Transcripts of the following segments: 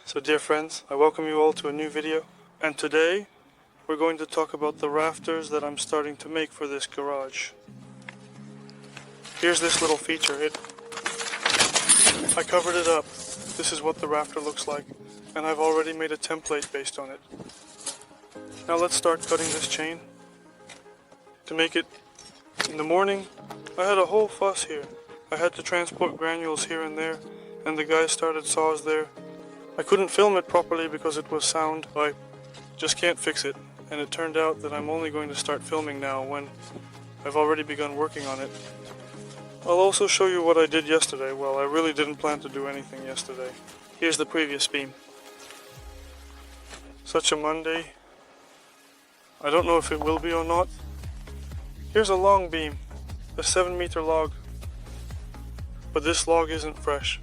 So dear friends, I welcome you all to a new video, and today we're going to talk about the rafters that I'm starting to make for this garage. Here's this little feature. I covered it up. This is what the rafter looks like, and I've already made a template based on it. Now let's start cutting this chain. To make it in the morning, I had a whole fuss here. I had to transport granules here and there, and the guy started saws there. I couldn't film it properly because it was sound. I just can't fix it, and it turned out that I'm only going to start filming now when I've already begun working on it. I'll also show you what I did yesterday. Well, I really didn't plan to do anything yesterday. Here's the previous beam. Such a Monday. I don't know if it will be or not. Here's a long beam, a 7-meter log. But this log isn't fresh.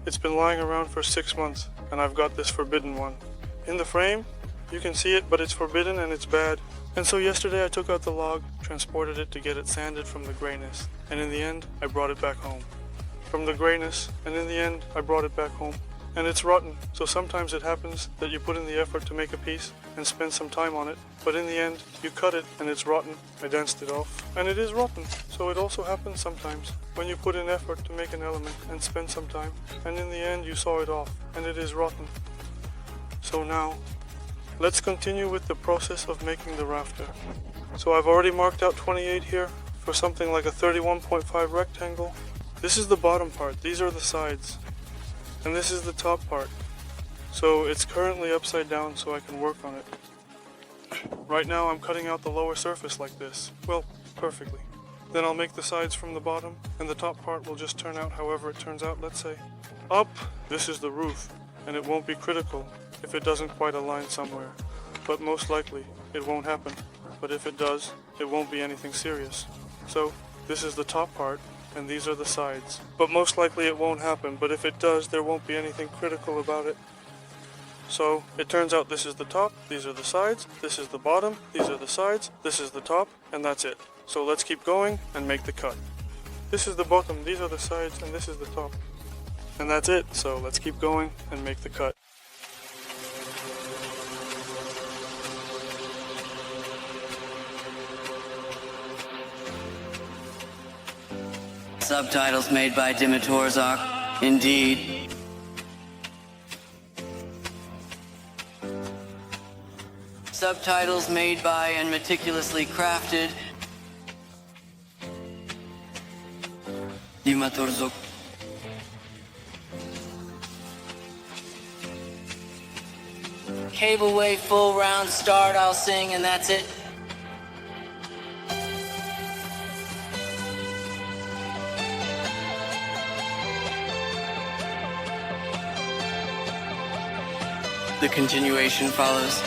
It's been lying around for 6 months, and I've got this forbidden one. In the frame, you can see it, but it's forbidden and it's bad. And so yesterday I took out the log, transported it to get it sanded from the grayness, and in the end, I brought it back home. From the grayness, and in the end, I brought it back home. And it's rotten, so sometimes it happens that you put in the effort to make a piece and spend some time on it, but in the end, you cut it and it's rotten. I danced it off, and it is rotten. So it also happens sometimes when you put in effort to make an element and spend some time, and in the end, you saw it off, and it is rotten. So now, let's continue with the process of making the rafter. So I've already marked out 28 here for something like a 31.5 rectangle. This is the bottom part, these are the sides. And this is the top part. So it's currently upside down so I can work on it. Right now I'm cutting out the lower surface like this. Well, perfectly. Then I'll make the sides from the bottom, and the top part will just turn out however it turns out, let's say. Up, this is the roof, and it won't be critical if it doesn't quite align somewhere. But most likely, it won't happen. But if it does, it won't be anything serious. So, this is the top part, and these are the sides. But most likely it won't happen, but if it does, there won't be anything critical about it. So, it turns out this is the top, these are the sides, this is the bottom, these are the sides, this is the top, and that's it. So let's keep going and make the cut. This is the bottom, these are the sides, and this is the top. And that's it, so let's keep going and make the cut. Subtitles made by Dimitorzak, indeed. Subtitles made by and meticulously crafted Dimitorzak. Cable wave, full round start, I'll sing, and that's it. The continuation follows.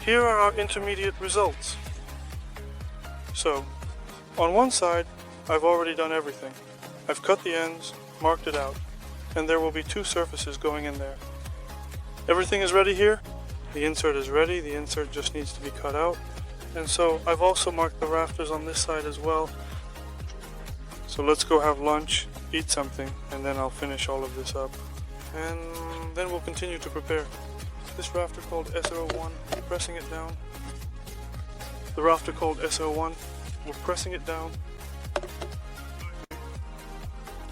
Here are our intermediate results. So, on one side, I've already done everything. I've cut the ends, marked it out, and there will be 2 surfaces going in there. Everything is ready here. The insert is ready, the insert just needs to be cut out. And so I've also marked the rafters on this side as well. So let's go have lunch, eat something, and then I'll finish all of this up. And then we'll continue to prepare. This rafter called SO1, we're pressing it down. The rafter called SO1, we're pressing it down.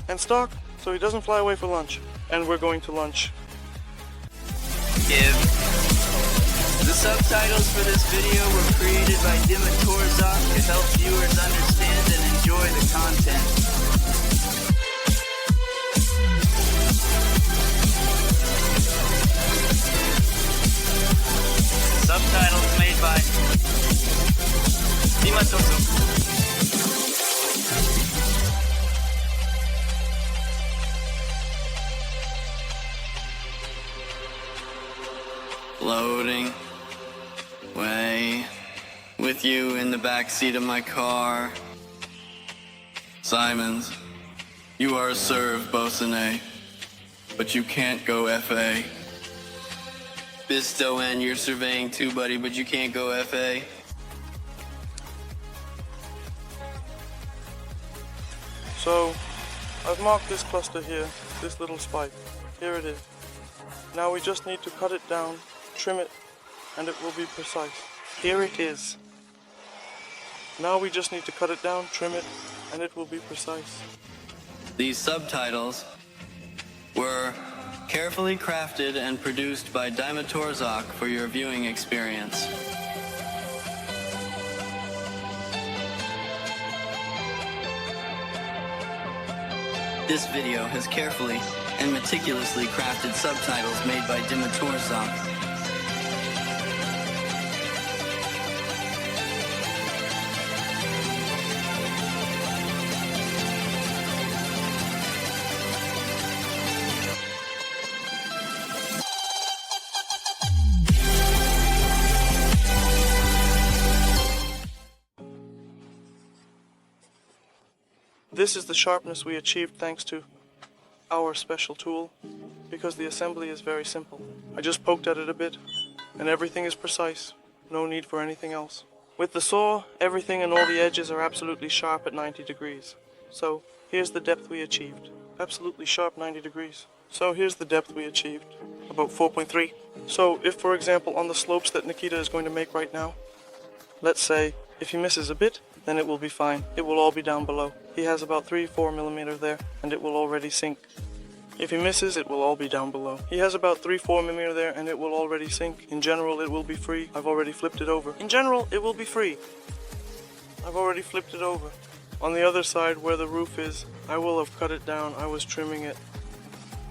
And stock, so he doesn't fly away for lunch. And we're going to lunch. The subtitles for this video were created by Dimitorzak to help viewers understand and enjoy the content. Subtitles made by Miron. Loading. Way. With you in the back seat of my car. Simons, you are served, Bosun, but you can't go FA. Bisto N, you're surveying too, buddy, but you can't go FA. So, I've marked this cluster here, this little spike. Here it is. Now we just need to cut it down, trim it, and it will be precise. Here it is. Now we just need to cut it down, trim it, and it will be precise. These subtitles were carefully crafted and produced by Dimatorzok for your viewing experience. This video has carefully and meticulously crafted subtitles made by Dimatorzok. This is the sharpness we achieved thanks to our special tool, because the assembly is very simple. I just poked at it a bit, and everything is precise. No need for anything else. With the saw, everything and all the edges are absolutely sharp at 90 degrees. So, here's the depth we achieved. Absolutely sharp 90 degrees. So here's the depth we achieved. About 4.3. So, if for example on the slopes that Nikita is going to make right now, let's say, if he misses a bit, then it will be fine. It will all be down below. He has about 3-4 millimeter there, and it will already sink. If he misses, it will all be down below. He has about 3-4 millimeter there, and it will already sink. In general, it will be free. I've already flipped it over. In general, it will be free. I've already flipped it over. On the other side, where the roof is, I will have cut it down. I was trimming it.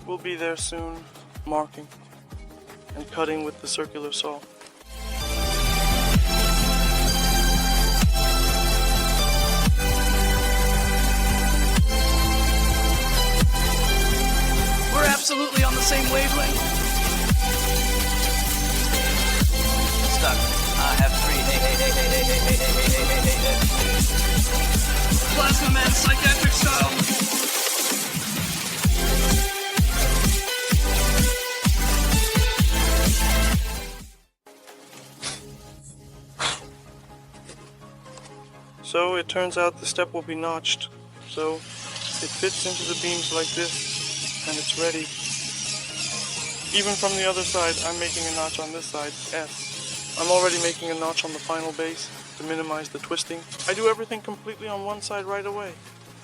We'll be there soon, marking and cutting with the circular saw. We're absolutely on the same wavelength. Stuck. I have free. Hey. Plasma Man, psychiatric style. So it turns out the step will be notched. So it fits into the beams like this, and it's ready. Even from the other side, I'm making a notch on this side, S. I'm already making a notch on the final base to minimize the twisting. I do everything completely on one side right away.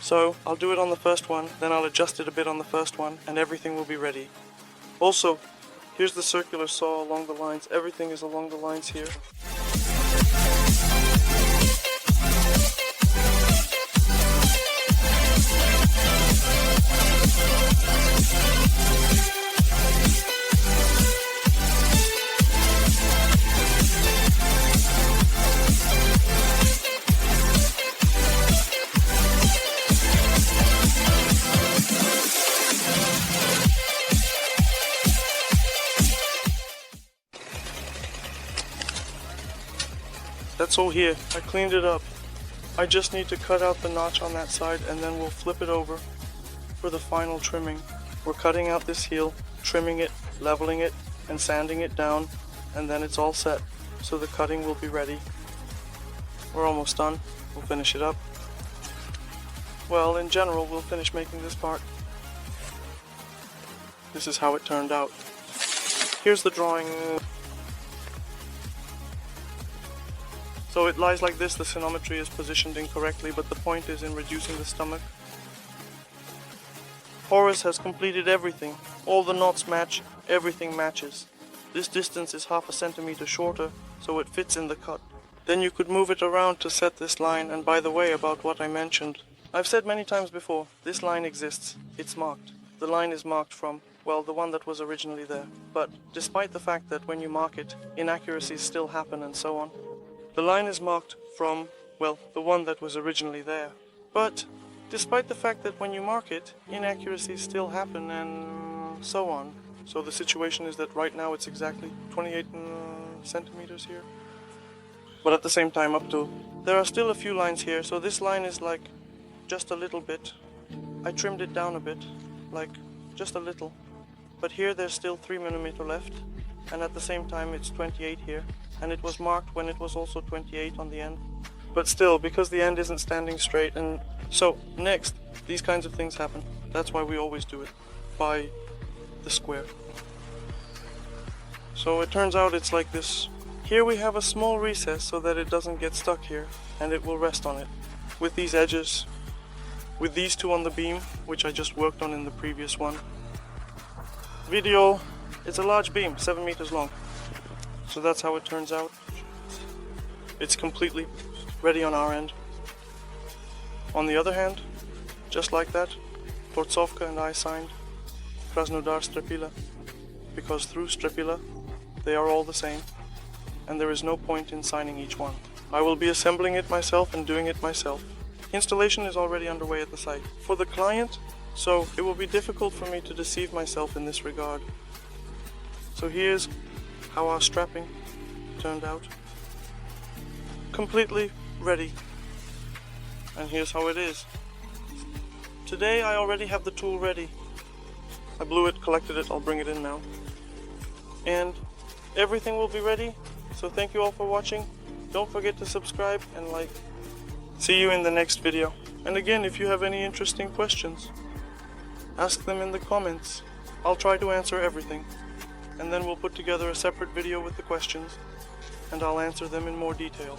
So I'll do it on the first one, then I'll adjust it a bit on the first one, and everything will be ready. Also, here's the circular saw along the lines. Everything is along the lines here. That's all here. I cleaned it up. I just need to cut out the notch on that side, and then we'll flip it over for the final trimming. We're cutting out this heel, trimming it, leveling it, and sanding it down, and then it's all set. So the cutting will be ready. We're almost done. We'll finish it up. Well, in general, we'll finish making this part. This is how it turned out. Here's the drawing. So it lies like this. The sinometry is positioned incorrectly, but the point is in reducing the stomach. Horace has completed everything. All the knots match, everything matches. This distance is 0.5 centimeter shorter, so it fits in the cut. Then you could move it around to set this line, and by the way, about what I mentioned, I've said many times before, this line exists. It's marked. The line is marked from, well, the one that was originally there. But despite the fact that when you mark it, inaccuracies still happen and so on, the line is marked from, well, the one that was originally there. But despite the fact that when you mark it, inaccuracies still happen and so on. So the situation is that right now it's exactly 28 centimeters here. But at the same time there are still a few lines here, so this line is like just a little bit. I trimmed it down a bit, like just a little. But here there's still 3mm left, and at the same time it's 28 here. And it was marked when it was also 28 on the end. But still, because the end isn't standing straight, and so next, these kinds of things happen. That's why we always do it by the square. So it turns out it's like this. Here we have a small recess so that it doesn't get stuck here, and it will rest on it. With these edges, with these two on the beam, which I just worked on in the previous one. Video, it's a large beam, 7 meters long. So that's how it turns out. It's completely ready on our end. On the other hand, just like that, Portsovka and I signed Krasnodar Strepila, because through Strepila they are all the same, and there is no point in signing each one. I will be assembling it myself and doing it myself. Installation is already underway at the site for the client, so it will be difficult for me to deceive myself in this regard. So here's how our strapping turned out. Completely ready. And here's how it is. Today I already have the tool ready. I blew it, collected it, I'll bring it in now. And everything will be ready, so thank you all for watching. Don't forget to subscribe and like. See you in the next video. And again, if you have any interesting questions, ask them in the comments. I'll try to answer everything. And then we'll put together a separate video with the questions, and I'll answer them in more detail.